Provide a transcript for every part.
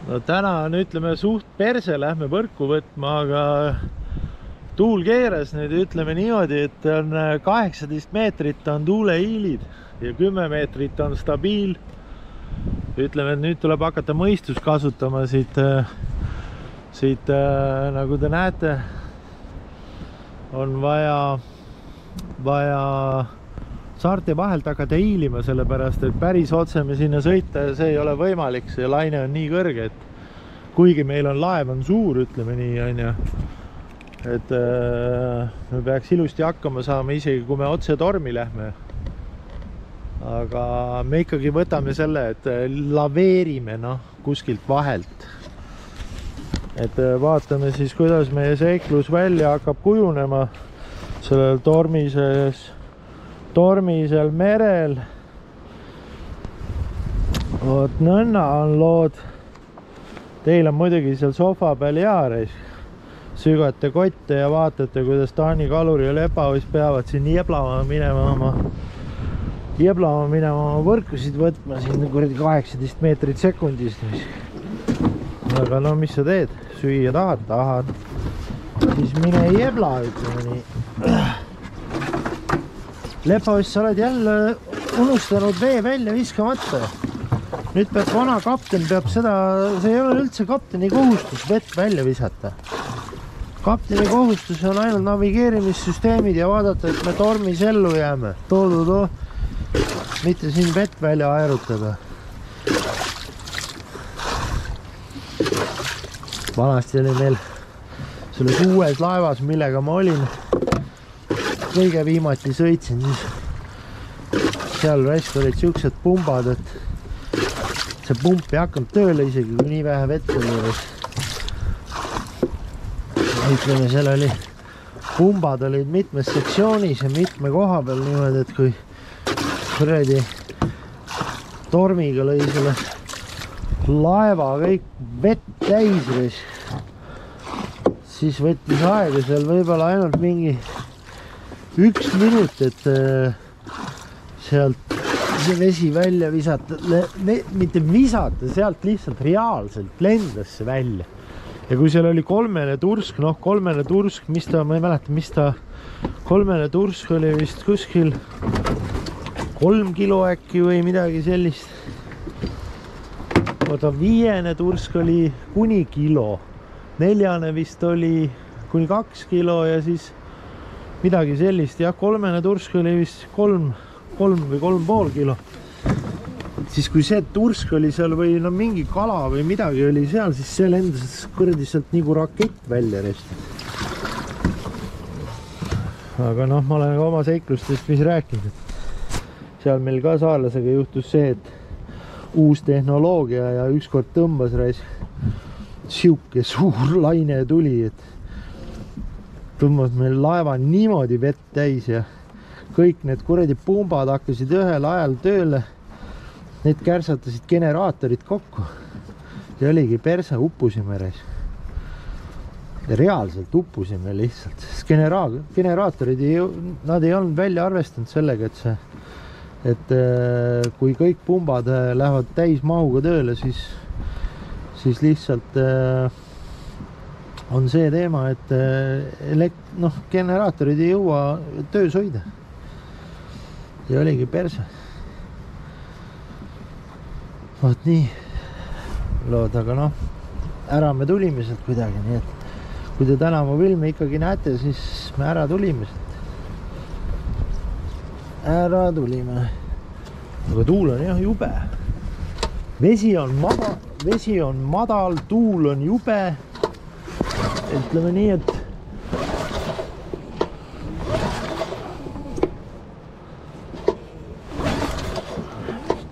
No täna on, ütleme, suht perse, lähme võrku võtma, aga tuul keeras nüüd, ütleme niimoodi, et on 18 meetrit on tuuleiilid ja 10 meetrit on stabiil. Ütleme, et nüüd tuleb hakata mõistust kasutama siit, nagu te näete, on vaja saarte vahelt hakata hiilima, sellepärast et päris otse me sinna sõita ja see ei ole võimalik, see laine on nii kõrge, et kuigi meil on laev on suur, ütleme nii, on ju, et me peaks ilusti hakkama saama, isegi kui me otse tormi lähme. Aga me ikkagi võtame selle, et laveerime kuskilt vahelt. Et vaatame siis, kuidas meie seiklus välja hakkab kujunema sellel tormisel merel. Vot nõnna on lood. Teil on muidugi seal sofa peal jaares. Sügate kotte ja vaatate, kuidas Taani kaluri ja Lepaus peavad siin jeblama minema oma võrkusid võtma siin 18 meetrit sekundist. Aga no mis sa teed? Süüa tahad. Siis mine jebla, ütleme nii. Lepaus, sa oled jälle unustanud vee välja viskamata. Nüüd peab vana kapten see ei ole üldse kapteni kohustus vett välja visata. Kapteni kohustus on ainult navigeerimissüsteemid ja vaadata, et me tormis ellu jääme. Mitte siin vett välja aerutada. Vanasti oli meil selles uues laevas, millega ma olin, kõige viimati sõitsin, siis seal raisk olid siuksed pumbad, et see pump ei hakanud tööle isegi, kui nii vähe vett oli juures. Ütleme, seal oli, pumbad olid mitmes sektsioonis ja mitme koha peal niimoodi, et kui kuradi tormiga lõi selle laeva kõik vett täis, siis võttis aega seal võib-olla ainult mingi 1 minut, et sealt see vesi välja visata, mitte visata, sealt lihtsalt reaalselt lendas see välja. Ja kui seal oli kolmene tursk, ma ei mäleta, kolmene tursk oli vist kuskil 3 kilo äkki või midagi sellist. Oota, 5. tursk oli kuni kilo, 4. vist oli kuni 2 kilo ja siis midagi sellist. Ja 3. tursk oli vist 3 või 3,5 kilo. Siis kui see tursk oli seal või mingi kala või midagi oli seal, siis see lendas kuradi sealt nagu rakett välja. Aga ma olen oma seiklustest mis rääkinud. Seal meil ka saarlasega juhtus see, et uus tehnoloogia ja ükskord tõmbas siuke suur laine tuli, et tõmbas meil laeva niimoodi vett täis ja kõik need kuradi pumbad hakkasid ühel ajal tööle. Need kärsatasid generaatorid kokku ja oligi perse, uppusime reis. Reaalselt uppusime lihtsalt, sest generaatorid nad ei olnud välja arvestanud sellega, et kui kõik pumbad lähevad täismahuga tööle, siis lihtsalt on see teema, et generaatorid ei jõua töös hoida. Ja oligi perse. Vot nii lood, aga ära me tulime sealt kuidagi, nii et kui te täna mu filmi ikkagi näete, siis me ära tulime sealt. Ära tulime. Aga tuul on jah jube. Vesi on madal, tuul on jube. Ütleme nii, et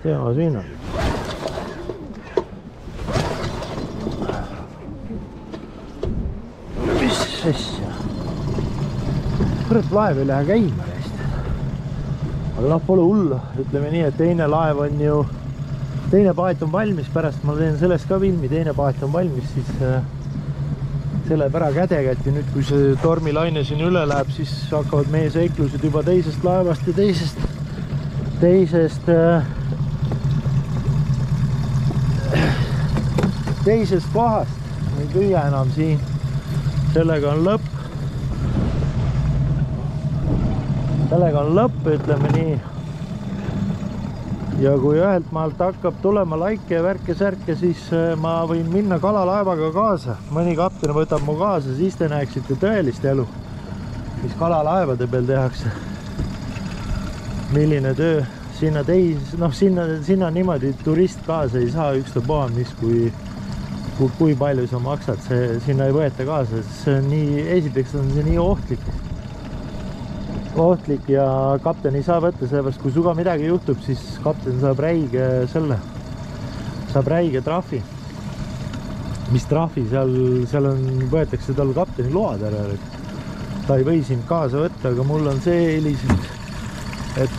teema siin on. Mis asja? Kurat, laev ei lähe käima neist. Aga pole hullu. Ütleme nii, et teine laev on ju, teine paat on valmis, pärast ma teen sellest ka filmi, teine paat on valmis, siis selle ära kädekätt ja nüüd, kui see tormilaine siin üle läheb, siis hakkavad meie seiklused juba teisest laevast ja teisest kohast, ei püüa enam siin. Sellega on lõpp. Sellega on lõpp, ütleme nii. Ja kui ühelt maalt hakkab tulema laike ja värke-särke, siis ma võin minna kalalaevaga kaasa. Mõni kapten võtab mu kaasa, siis te näeksite tõelist elu, mis kalalaevade peal tehakse. Milline töö. Sinna sinna niimoodi turist kaasa ei saa ükstapuha, mis kui palju sa maksad. Sinna ei võeta kaasa. See on nii, esiteks on see nii ohtlik ja kapten ei saa võtta, sellepärast kui suga midagi juhtub, siis kapten saab räige trahvi. Mis trahvi? Seal võetakse tal kapteni load ära. Ta ei või sind kaasa võtta, aga mul on see eelis, et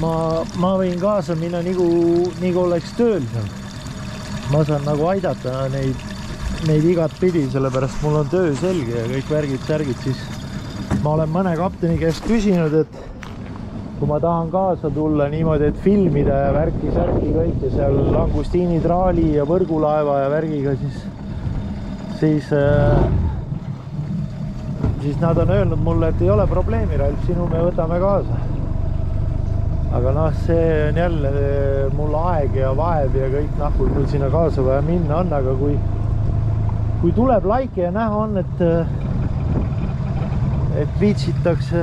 ma võin kaasa minna nii kui oleks tööl seal. Ma saan nagu aidata neid igat pidi, sellepärast mul on töö selge ja kõik värgid-särgid, siis ma olen mõne kapteni käest küsinud, et kui ma tahan kaasa tulla niimoodi, et filmida ja värki-särki kõike seal langustiinitraali ja võrgulaeva ja värgiga, siis nad on öelnud mulle, et ei ole probleemi, Ralf, sinu me võtame kaasa. Aga see on jälle mul aeg ja vaev ja kõik kui mul sinna kaasa vaja minna on, aga kui tuleb laike ja näha on, et viitsitakse,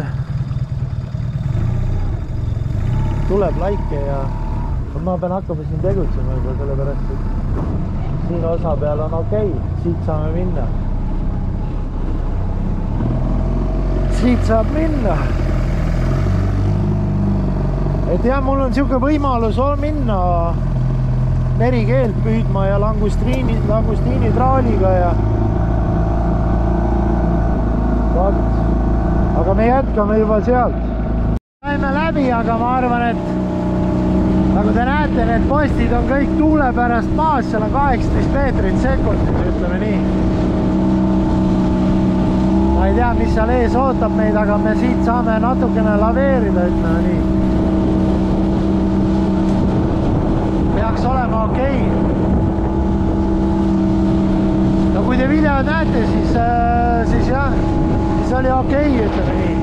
tuleb laike ja ma pean hakkama siin tegutsema juba, sellepärast, et siin osa peal on okei, siit saame minna. Siit saab minna. Et jah, mul on siuke võimalus minna merikeelt püüdma ja langustiinitraaliga ja aga me jätkame juba sealt. Saime läbi, aga ma arvan, et nagu te näete, need postid on kõik tuule pärast maas, seal on 18 meetrit sekundis, ütleme nii. Ma ei tea, mis seal ees ootab meid, aga me siit saame natukene laveerida, ütleme nii. Peaks olema okei. No kui te videod näete, siis jah, siis oli okei, ütleme nii.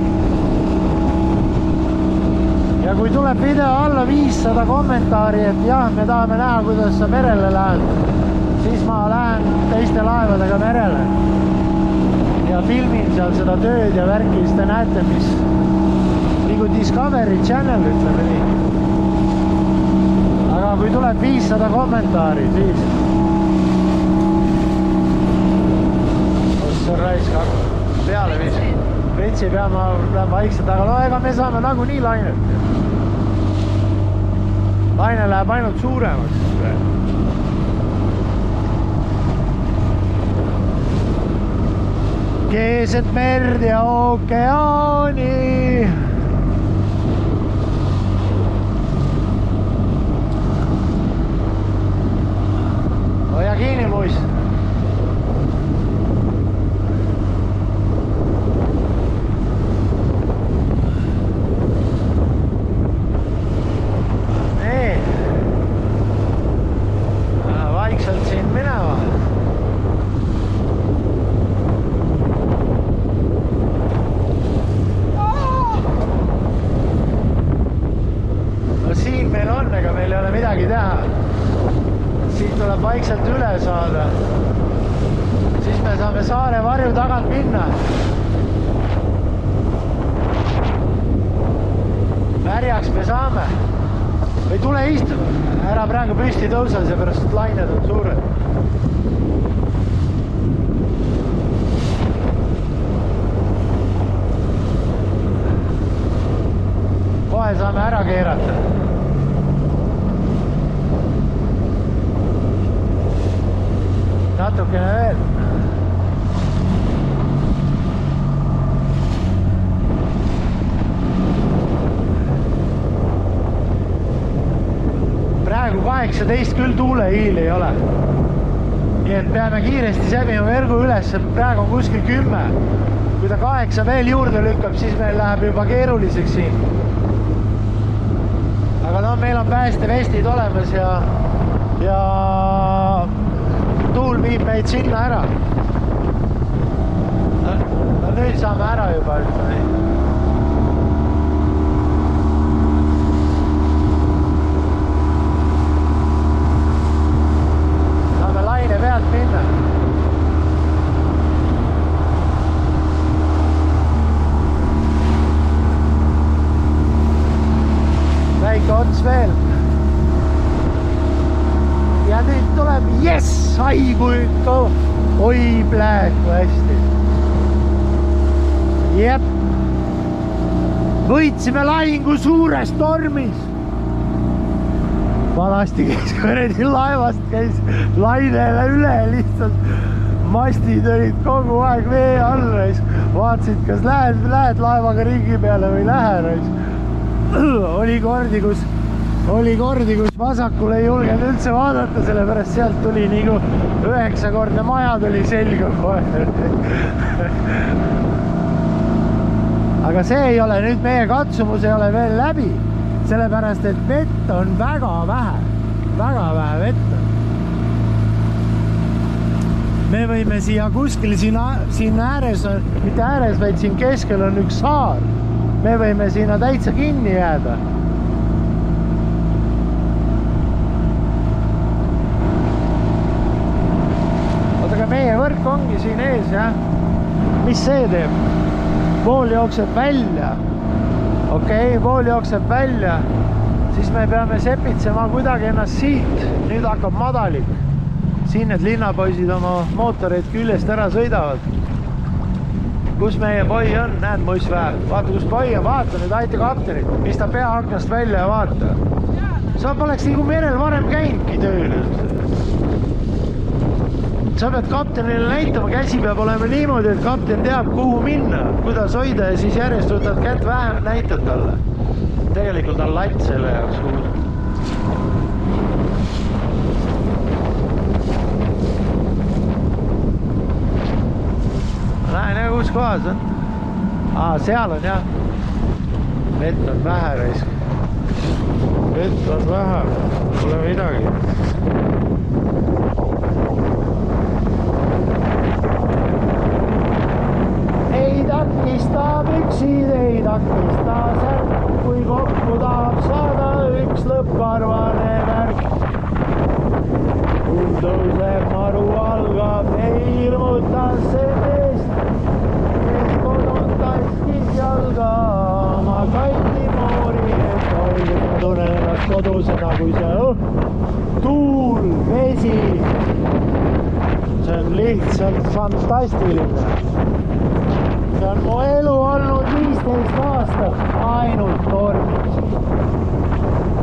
Ja kui tuleb video alla 500 kommentaari, et jah, me tahame näha, kuidas sa merele lähed, siis ma lähen teiste laevadega merele. Ja filmin seal seda tööd ja värki, siis te näete, mis nagu Discovery Channel, ütleme nii. Aga kui tuleb 500 kommentaari, siis see on raisk peale viis. Retsi peame vaikselt, aga ega me saame nagu nii lainet. Laine läheb ainult suuremaks. Keset merd ja ookeani. Hoia kiinni, poiss. Vaikselt siin minema. No siin meil on, ega meil ei ole midagi teha. Siit tuleb vaikselt üle saada. Siis me saame saare varju tagant minna. Märjaks me saame. Või tule istu. Ära praegu püsti tõusa, seepärast lained on suured. Kohe saame ära keerata. Natukene veel. Praegu 18 küll tuulehiili ei ole. Nii et peame kiiresti sebima vergu üles, praegu on kuskil 10. Kui ta 8 veel juurde lükkab, siis meil läheb juba keeruliseks siin. Aga no meil on päästevestid olemas ja tuul viib meid sinna ära. No nüüd saame ära juba üldse. Saame laine pealt minna. Väike ots veel. Ja nüüd tuleb, jess, ai kui ikka, oi pläät kui hästi. Jep, võitsime lahingu suures tormis. Vanasti käis kõredi laevast, käis lainele üle lihtsalt. Mastid olid kogu aeg vee all. Vaatasid, kas lähed laevaga ringi peale või lähe. Oli kordi, kus vasakul ei julgenud üldse vaadata, sellepärast sealt tuli nagu 9-kordne maja tuli selga kohe. Aga see ei ole nüüd, meie katsumus ei ole veel läbi, sellepärast et vett on väga vähe vett on. Me võime siia kuskil, siin ääres on, mitte ääres, vaid siin keskel on üks saar. Me võime sinna täitsa kinni jääda. Aga meie võrk ongi siin ees, jah? Mis see teeb? Vool jookseb välja. Okei, vool jookseb välja. Siis me peame sepitsema kuidagi ennast siit. Nüüd hakkab madalik. Siin need linnapoisid oma mootoreid küljest ära sõidavad. Kus meie boi on? Näed, muis väär. Vaata, kus boi on. Vaata nüüd aita kaptenit. Pista pea aknast välja ja vaata. Sa poleks nagu merel varem käinudki tööl. Sa pead kaptenile näitama, käsi peab olema niimoodi, et kapten teab, kuhu minna, kuidas hoida ja siis järjest võtad kätt vähem, näitad talle. Tegelikult on latt selle jaoks kuhu. Näe, kus kohas on? Seal on jah. Vett on vähe raisk. Vett on vähe. Pole midagi. Ei takista püksid, ei takista särk. Kui kokku tahab saada üks lõppkarvane värk. Kui tõuseb maru algab, ei ilmuta see meest. Kes kodun taskis jalga oma kalli moori, et hoidub. Ma tunnen ennast kodusena, kui see tuul, vesi. See on lihtsalt fantastiline. See on mu elu olnud 15 aastat ainult tormis.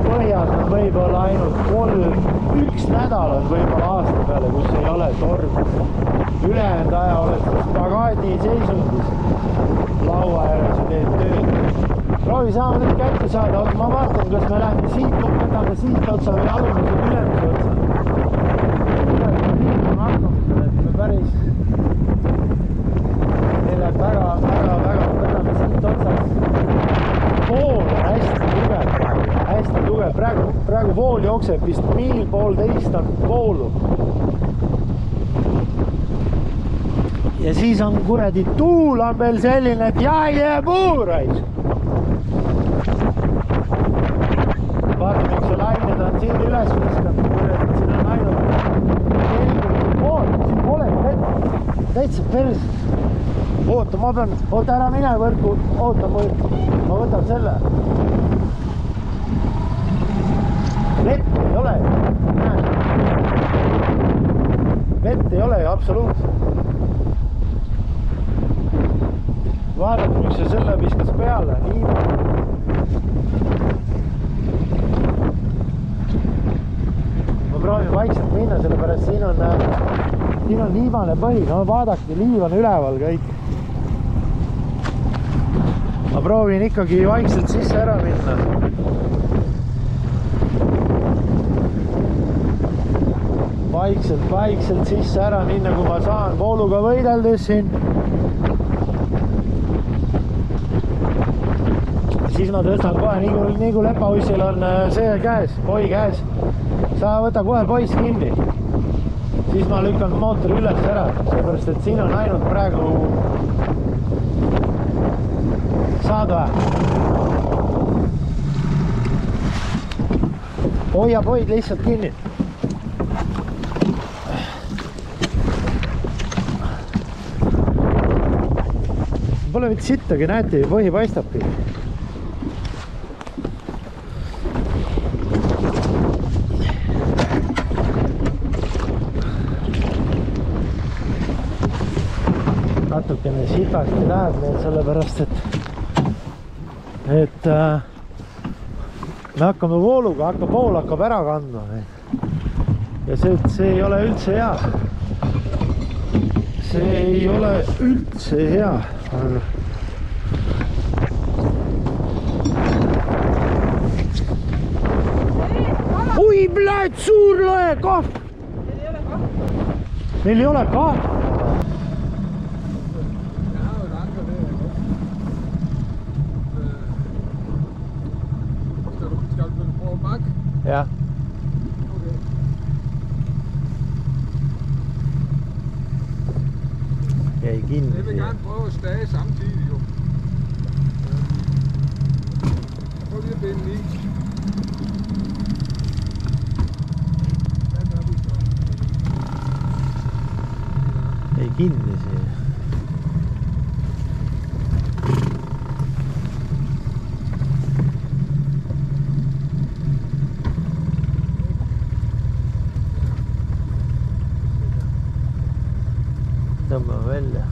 Põhjas on võib-olla ainult 1 nädal on võib-olla aasta peale, kus ei ole tormis. Ülejäänud aja oled spagaadi seisundis laua ääres ja teed tööd. Proovi saame nüüd kätte saada, ma vaatan, kas me läheme siit, võtame siit otsa või alumise ülemise otsa. Ülemise hakkamisele, et me päris väga, võtame siit otsast. Vool on hästi tugev. Praegu vool jookseb vist 1,5 on voolu. Ja siis on kuradi tuul on veel selline, et jää puurais. Vaatame, eks see lained on siin üles viskanud, kuradi, siin on ainult vool, siin pole vett. Täitsa pers. Oota, ma pean, ära mine võrku, oota, ma võtan selle. Vett ei ole, vett ei ole absoluutselt. Vaadake, miks see selle viskas peale, liiva. Ma proovin vaikselt minna, sellepärast siin on liivane põhi, no vaadake, liiv on üleval kõik. Ma proovin ikkagi vaikselt sisse ära minna. Vaikselt sisse ära minna, kui ma saan vooluga võideldes siin. Siis ma tõstan kohe, nii kui lepaussil on see käes, boi käes. Sa võta kohe poiss kinni. siis ma lükkan mootori üles ära, seepärast et siin on ainult praegu saad või? Hoia poid lihtsalt kinni. Pole mitte sittagi, näete ju, põhi paistabki. Natukene sitasti läheb meil sellepärast, et me hakkame vooluga, vool hakkab ära kandma. Ja see ei ole üldse hea. See ei ole üldse hea. Ui, bled, suur lõhe, kahv! Meil ei ole kahv. Ja. Jäi kinni. Jeg vil gerne prøve at stage samtidig jo. Prøv lige at binde den i. Jäi kinni siia. Tõmbame välja.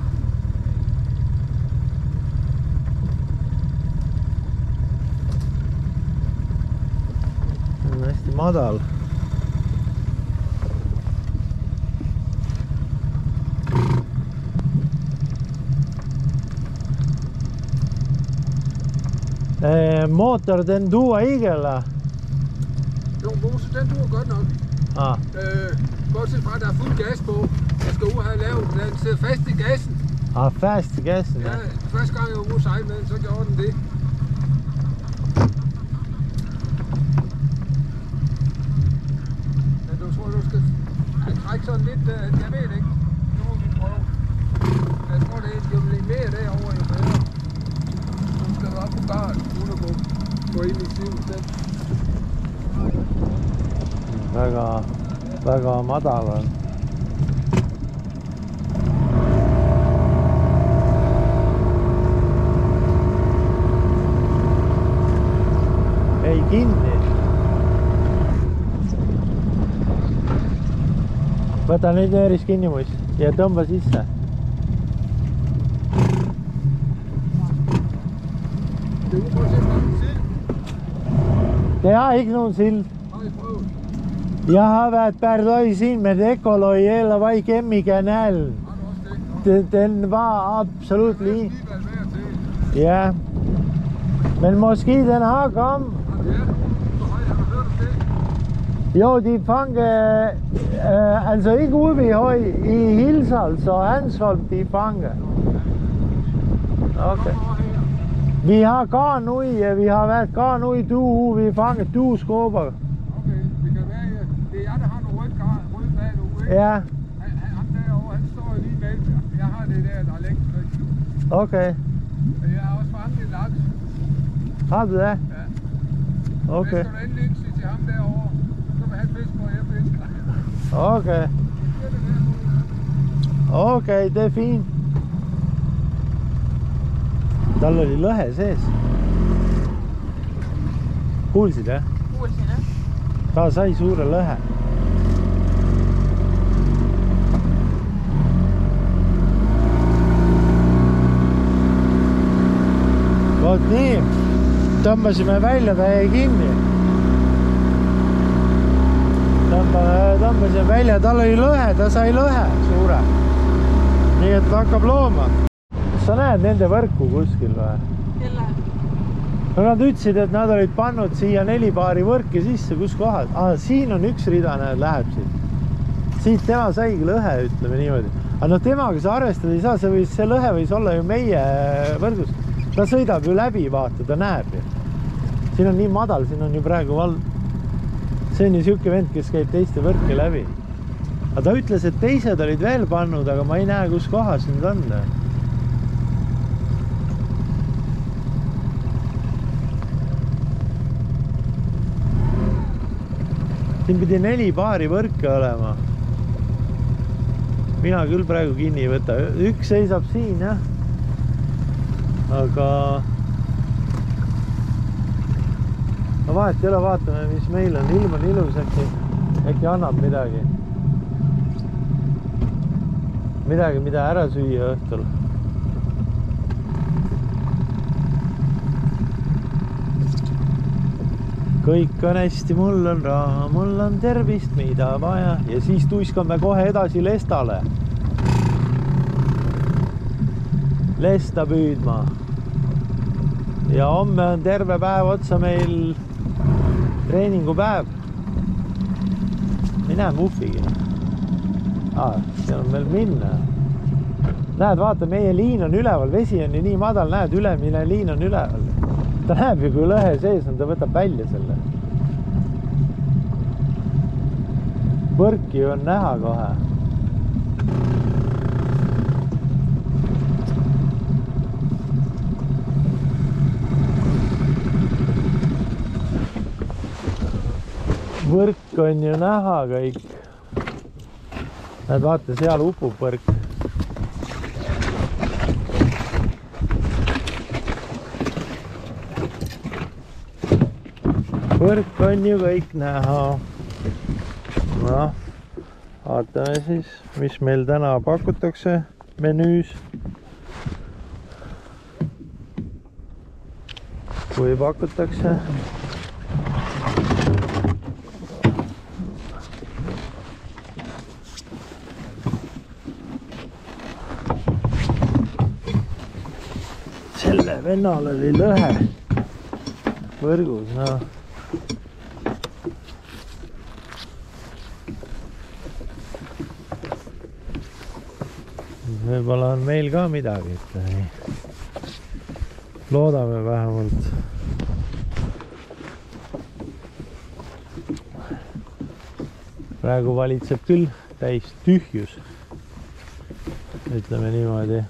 On hästi madal. Motor, den duer ikke, eller? Jo, Mose, den duer godt nok. Bortset fra, at der er fuld gas på. Jeg skal ud og have lavet den. Den sidder fast i gassen. Fast i gassen? Ja, første gang jeg var ude at sejle med den, så gjorde den det. Men du tror, du skal trække sådan lidt, jeg ved ikke. Nu må vi prøve. Jeg tror, det er jo lidt mere derovre, jo bedre. Nu skal du op på garen, uden at gå ind i siden selv. Väga madal on. Ei kinni. Võta nüüd nööris kinni muist ja tõmba sisse. Det har ikke nogen sild. Jeg har været Berdøj siden med Ekoløj eller var igennem i kanalen. Den var absolut lige. Ja. Men måske den har kommet. Jo, de fanger, altså ikke ude ved Høj, i Hilshals og Hansholm, de fanger. Okay. Vi har garn nu i, vi har været garn nu i Due, vi fanger dueskåber. Okay, det kan være, det er jeg, der har nogle røde blad nu, ikke? Ja. Han derovre, han står lige med. Jeg har det der er længst væk. Okay. Men jeg har også fanget en laks. Har du det? Ja. Okay. Jeg skal du endelig ikke sige til ham derovre. Så vil han fisk på, jeg fisker. Okay. Okay, det er fint. Tal oli lõhe sees. Kuulsid, jah? Kuulsin, jah. Ta sai suure lõhe. Vot nii. Tõmbasime välja, ta jäi kinni. Tõmbasime välja, tal oli lõhe, ta sai lõhe suure. Nii et ta hakkab looma. Kas sa näed nende võrku kuskil või? Kelle? No nad ütlesid, et nad olid pannud siia 4 paari võrki sisse, kus kohad? Siin on üks rida, näed, läheb siit. Siit tema saigi lõhe, ütleme niimoodi. Aga no temaga sa arvestada ei saa, see lõhe võis olla ju meie võrgus. Ta sõidab ju läbi, vaata, ta näeb ju. Siin on nii madal, siin on ju praegu see on ju siuke vend, kes käib teiste võrke läbi. aga ta ütles, et teised olid veel pannud, aga ma ei näe, kus kohas nüüd on. Siin pidi 4 paari võrke olema. Mina küll praegu kinni ei võta. Üks seisab siin, jah. Aga no vahet ei ole, vaatame, mis meil on. Ilm on ilus, äkki annab midagi. Midagi, mida ära süüa õhtul. Kõik on hästi, mul on raha, mul on tervist, mida vaja. Ja siis tuiskame kohe edasi Lestale. Lesta püüdma. Ja homme on terve päev otsa meil treeningupäev. Ei näe muffigi. See on veel minna. Näed, vaata, meie liin on üleval. Vesi on ju nii madal, näed, ülemine liin on üleval. Ta näeb ju, kui lõhe sees on, ta võtab välja selle. Võrki on näha kohe. Võrk on ju näha kõik. Näed, vaata, seal upub võrk. Võrk on ju kõik näha. No, vaatame siis, mis meil täna pakutakse menüüs. Kui pakutakse. Selle vennal oli lõhe võrgus, no. Võib-olla on meil ka midagi, loodame vähemalt. Praegu valitseb küll täis tühjus, ütleme niimoodi.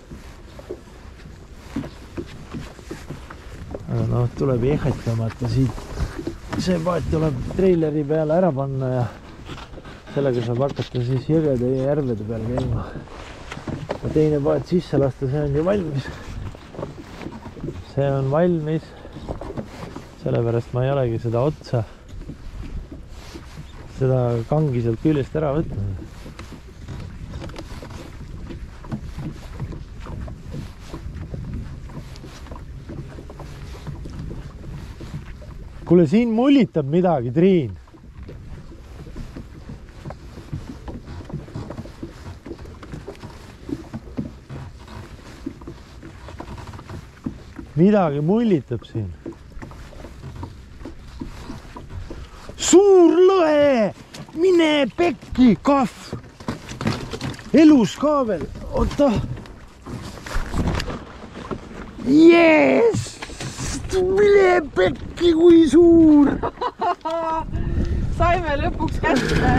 Aga noh, tuleb jehhet tõmmata siit. See paat tuleb treileri peale ära panna ja sellega saab hakata siis jõgede ja järvede peal käima. Teine paat sisse lasta, see on ju valmis. See on valmis. Sellepärast ma ei olegi seda otsa, seda kangi sealt küljest ära võtnud. Kuule, siin mullitab midagi, Triin. Midagi mullitab siin. Suur lõhe! Mine pekki, kahv! Elus ka veel. Oota. Jees! Mine pekki, kui suur! Saime lõpuks kätte.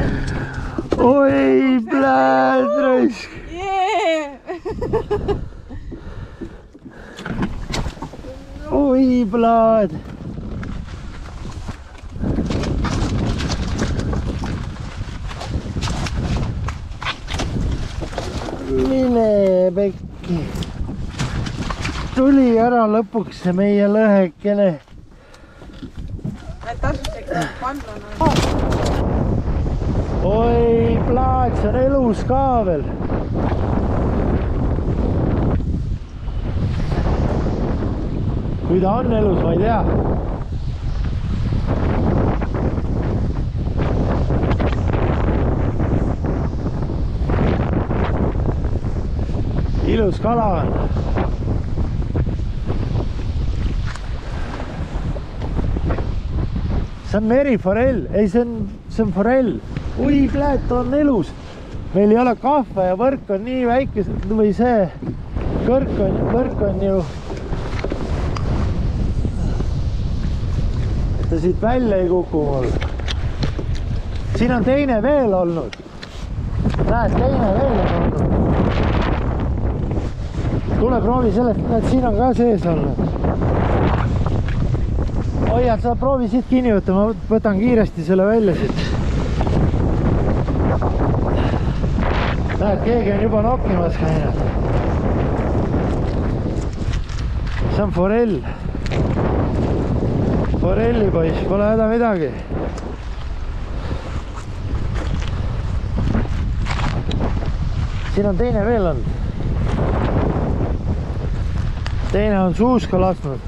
Oi, pläät raisk! Jee! Oi, plaad! Mine pekki! Tuli ära lõpuks see meie lõhekene. Tasuseks pandlana. Oi, plaad, see on elus ka veel. Kui ta on elus, ma ei tea. Ilus kala on. See on meriforell. Ei, see on forell. Oi, pläät, ta on elus. Meil ei ole kahve ja võrk on nii väikesed või see võrk on ju ta siit välja ei kuku mul. Siin on teine veel olnud. näed, teine veel on olnud. Tule proovi sellest, näed, siin on ka sees olnud. Hoiad, sa proovi siit kinni võtta, ma võtan kiiresti selle välja siit. Näed, keegi on juba nokkimas käinud. See on forell. Forelli poiss, pole häda midagi. Siin on teine veel olnud. Teine on suuska lasknud.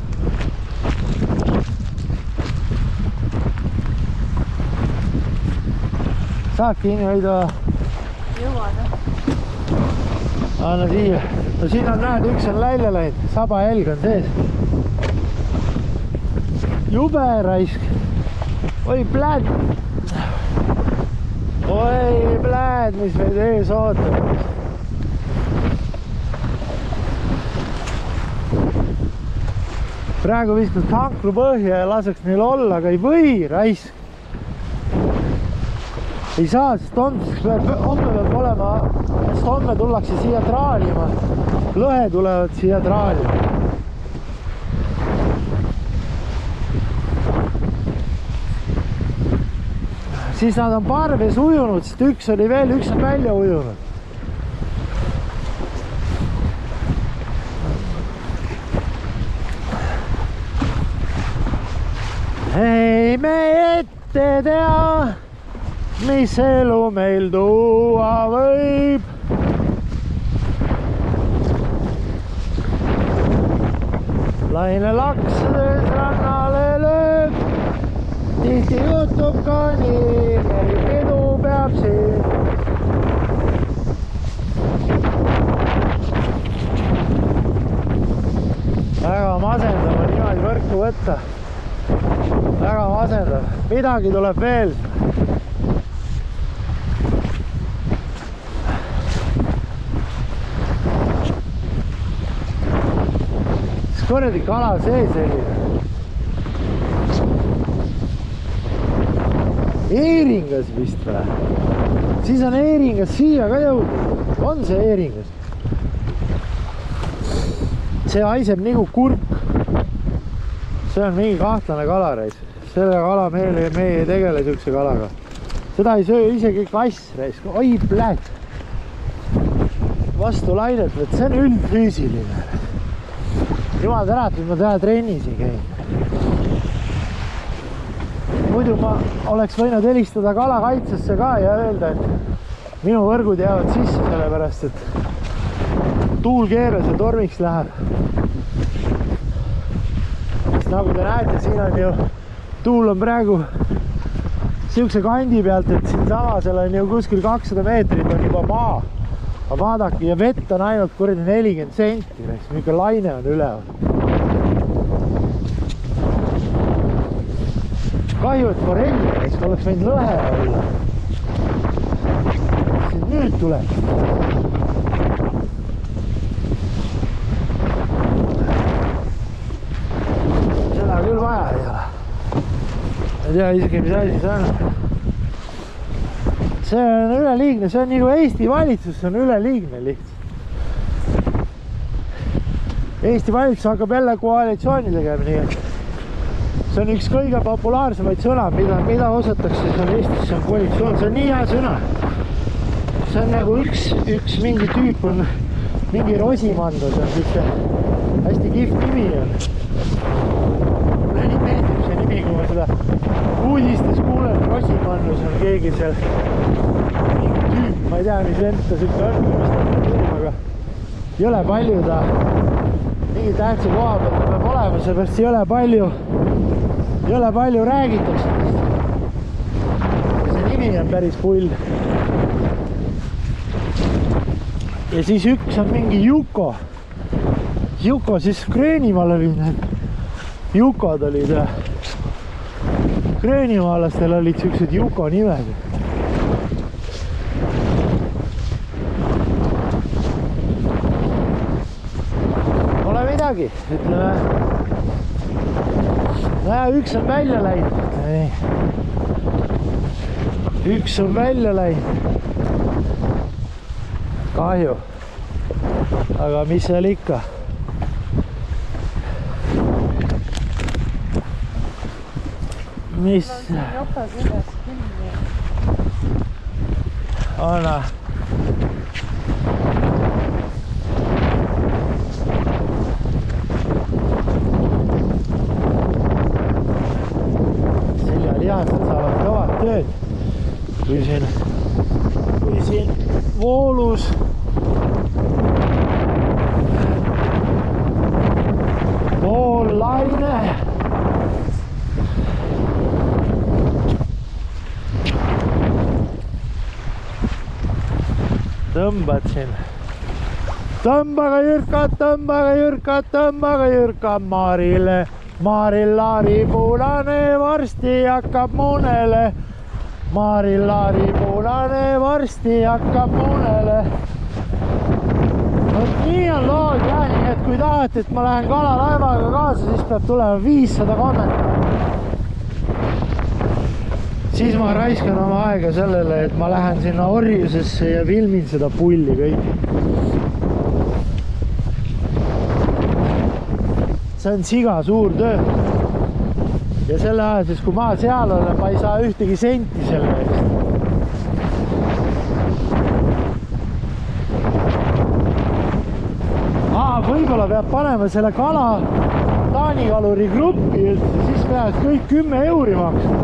Saad kinni hoida? Jõuad, jah? Anna siia. No siin on, näed, üks on välja läinud. Saba jälg on sees. Jube raisk. Oi, pläd. Oi, pläd, mis meid ees ootab. Praegu viskas kankru põhja ja laseks neil olla, aga ei või, raisk. Ei saa, sest homme peab olema, sest homme tullakse siia traalima. Lõhe tulevad siia traalima. Siis nad on parves ujunud, sest üks oli veel, üks on välja ujunud. Ei me ette tea, mis elu meil tuua võib. Laine laksades rannale lööb, tihti jutub ka nii, meil pidu peab siin. Väga masendav on niimoodi võrku võtta. Väga masendav. Midagi tuleb veel. Kuradi kala see selline. Eeringas vist või? Siis on eeringas siia ka jõudnud. On see eeringas? See haiseb nagu kurk. See on mingi kahtlane kalareis. Selle kala meie ei tegele siukse kalaga. Seda ei söö isegi kass reis. Oi pläht. Vastu lainet, see on üldfüüsiline. Jumal tänatud, ma täna trennis ei käinud. Muidu ma oleks võinud helistada kalakaitsesse ka ja öelda, et minu võrgud jäävad sisse, sellepärast et tuul keeras ja tormiks läheb. Sest nagu te näete, siin on ju, tuul on praegu siukse kandi pealt, et siin samasel on ju kuskil 200 meetrit on juba maa. Aga vaadake, ja vett on ainult kuradi 40 senti, mingi laine on üleval. Kahju, et forelli, eks oleks võinud lõhe olla. Nüüd tuleb. Seda küll vaja ei ole. Ei tea isegi, mis asi see on. See on üleliigne, see on nagu Eesti valitsus, see on üleliigne lihtsalt. Eesti valitsus hakkab jälle koalitsiooni tegema, nii et see on üks kõige populaarsemaid sõna, mida osatakse seal Eestis, see on koalitsioon, see on nii hea sõna. See on nagu üks mingi tüüp on, mingi Rosimando, see on siuke hästi kihvt nimi on. Mulle nii meeldib see nimi, kui ma seda uudistes kuulen, Rosimandus on keegi seal, mingi tüüp, ma ei tea, mis vend ta siuke on, aga jõle palju ta mingi tähtsa koha peal peab olema, seepärast jõle palju räägitakse. See nimi on päris pull. Ja siis üks on mingi Juko. Juko, siis Gröönimaal oli need Jukod olid ja gröönimaalastel olid siuksed Juko nimed. Pole midagi, ütleme. Üks on välja läinud. Üks on välja läinud. kahju. Aga mis seal ikka? Mis? Jopas üles kinni. Anna. Seljalihatsed saavad kõvad tööd. Kui siin voolus voollaine tõmbad siin. Tõmbaga jürkad Maaril Laari punane varsti hakkab munele. Maaril Laari punane varsti hakkab munele. Vot nii on lood jah, nii et kui tahate, et ma lähen kalalaevaga kaasa, siis peab tulema 500 kommentaari. Siis ma raiskan oma aega sellele, et ma lähen sinna orjusesse ja filmin seda pulli kõik. See on siga suur töö. Ja selle ajal siis, kui ma seal olen, ma ei saa ühtegi senti selle eest. Võib-olla peab panema selle kala Taani kaluri gruppi üldse, siis peaks kõik 10 euri maksma.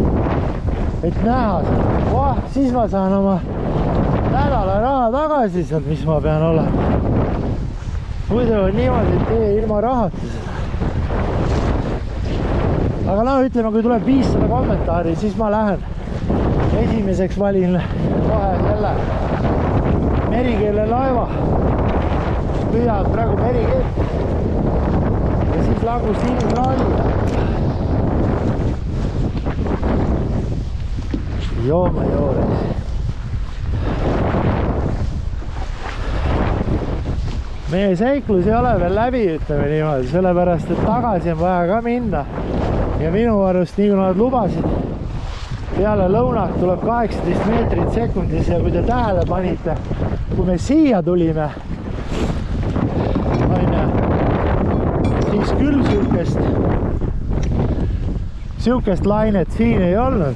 Et näha seda. Siis ma saan oma nädala raha tagasi sealt, mis ma pean olema. Muidu on niimoodi, et tee ilma rahata seda. Aga no ütleme, kui tuleb 500 kommentaari, siis ma lähen. Esimeseks valin kohe selle merikeele laeva. Püüavad praegu merikeelt. Ja siis Lagusini kraanile. Jooma juures. Meie seiklus ei ole veel läbi, ütleme niimoodi, sellepärast, et tagasi on vaja ka minna. Ja minu arust, nii kui nad lubasid, peale lõunat tuleb 18 meetrit sekundis ja kui te tähele panite, kui me siia tulime, siis küll siukest lainet siin ei olnud.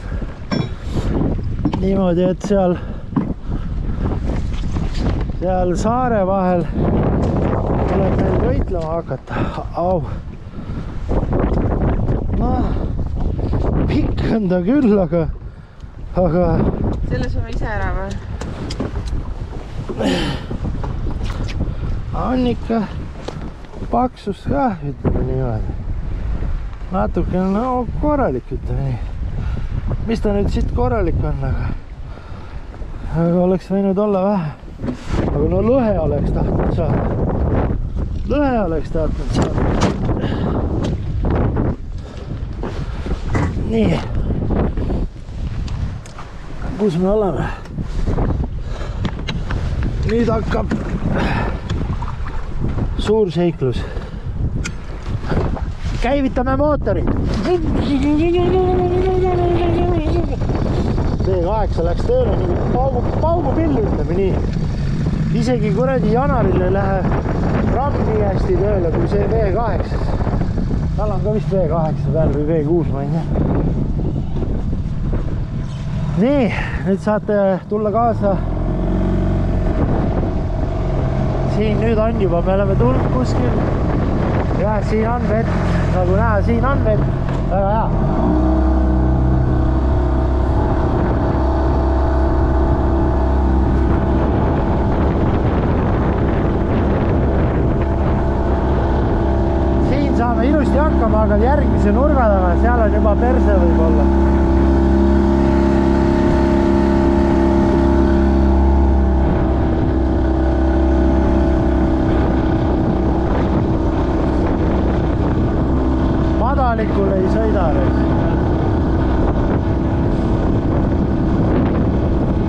Niimoodi, et seal saare vahel tuleb meil võitlema hakata. Au. No, pikk on ta küll, aga... Selle sulle ise ära või? On ikka paksus ka, ütleme niimoodi. Natuke no, korralik, ütleme nii. Mis ta nüüd siit korralik on, aga oleks võinud olla vähe. Aga no lõhe oleks tahtnud saada. Nii. Kus me oleme? Nüüd hakkab suur seiklus. Käivitame mootorid. V8 läks tööle nagu paugupill, ütleme nii. Isegi kuradi Janaril ei lähe ramm nii hästi tööle kui see V8. Tal on ka vist V8 peal või V6, ma ei tea. Nii, nüüd saate tulla kaasa. Siin nüüd on juba, me oleme tulnud kuskil. Ja siin on vett, nagu näha, siin on vett. Väga hea. Siin saame ilusti hakkama, aga järgmise nurga taga, seal on juba perse võib-olla. Madalikul ei sõida.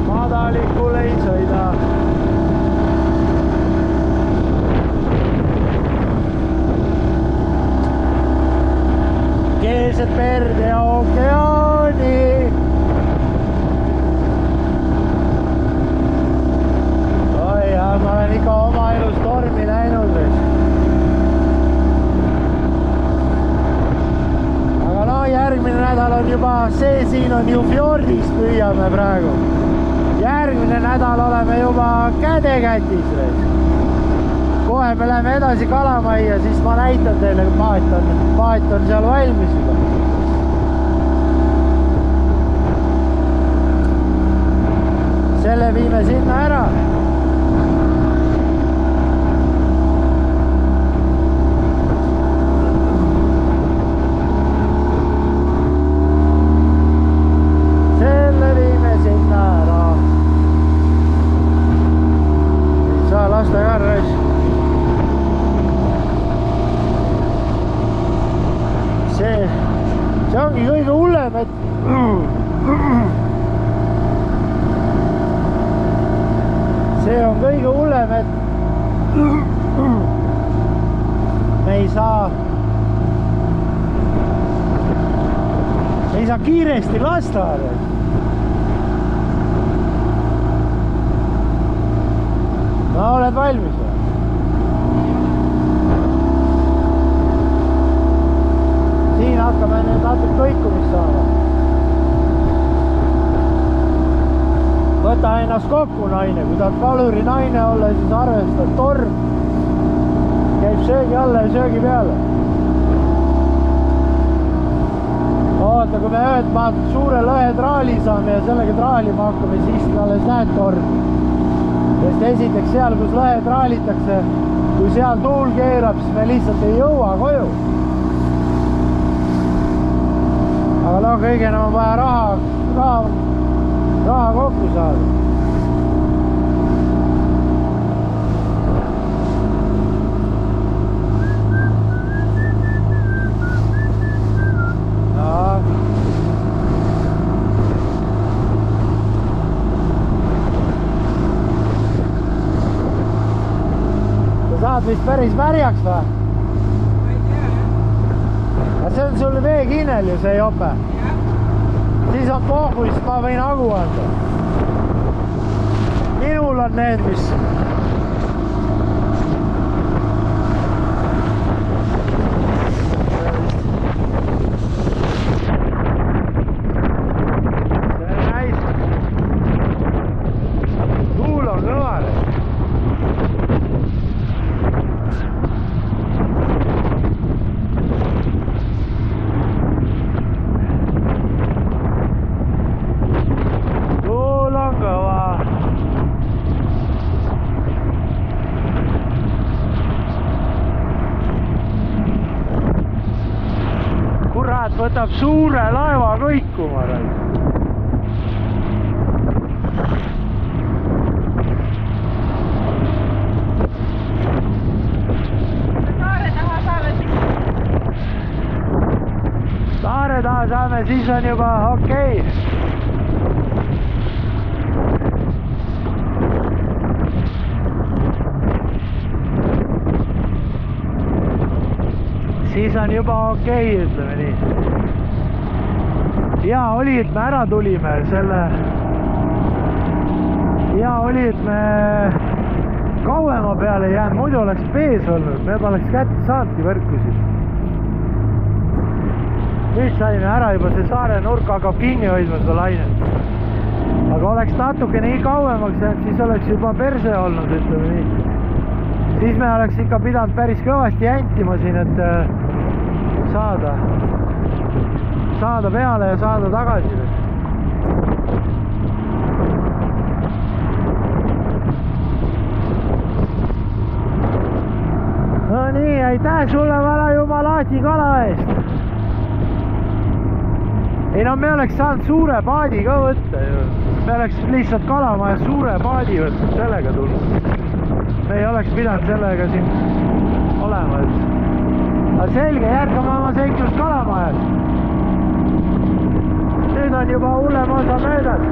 Madalikul ei sõida. Keset verde ookeani. Oi, ma olen see siin on ju fjordis, püüame praegu. Järgmine nädal oleme juba Kädekätis. Kohe me läheme edasi Kalamajja, siis ma näitan teile, kui paat on seal valmis juba. Selle viime sinna ära. Selle viime sinna ära. Ei saa lasta karres. See ongi kõige hullem, et see on kõige hullem, et me ei saa kiiresti lasta. No oled valmis või? Siin hakkame nüüd natuke kõikumist saama. Võta ennast kokku, naine. Kui tahad kaluri naine olla, siis arvestad torm. Käib söögi alla ja söögi peale. Oota, kui me ühed maad suure lõhe traali saame ja sellega traalima hakkame, siis alles näed tormi. Sest esiteks seal, kus lõhe traalitakse, kui seal tuul keerab, siis me lihtsalt ei jõua koju. Aga no kõige enam on vaja raha kokku saada. Sa saad vist päris märjaks või? See on sul veekinnel ju see jope. Siis on pohhu, siis ma võin hagu anda. Minul on need, mis... See on näis. Tuul on kõvar. Võtab suure laeva kõikuma. Saare taha saame, siis on juba okei. Siis on juba okei, ütleme nii. Hea oli, et me ära tulime selle... Hea oli, et me kauema peale jäänud, muidu oleks pees olnud, me oleks kätte saanudki võrkusid. Nüüd saime ära juba, see saare nurk hakkab kinni hoidma seda lainet. Aga oleks natuke nii kauemaks jäänud, siis oleks juba perse olnud, ütleme nii. Siis me oleks ikka pidanud päris kõvasti jäntima siin, et saada peale ja saada tagasi. No nii, aitäh sulle vala jumalaati kala eest. Ei no me oleks saanud suure paadi ka võtta ju. Me oleks lihtsalt Kalamaja suure paadi võtnud, sellega tulnud. Me ei oleks pidanud sellega siin olema. Aga selge, jätkame oma seiklust Kalamajas. Nüüd on juba hullem osa möödas.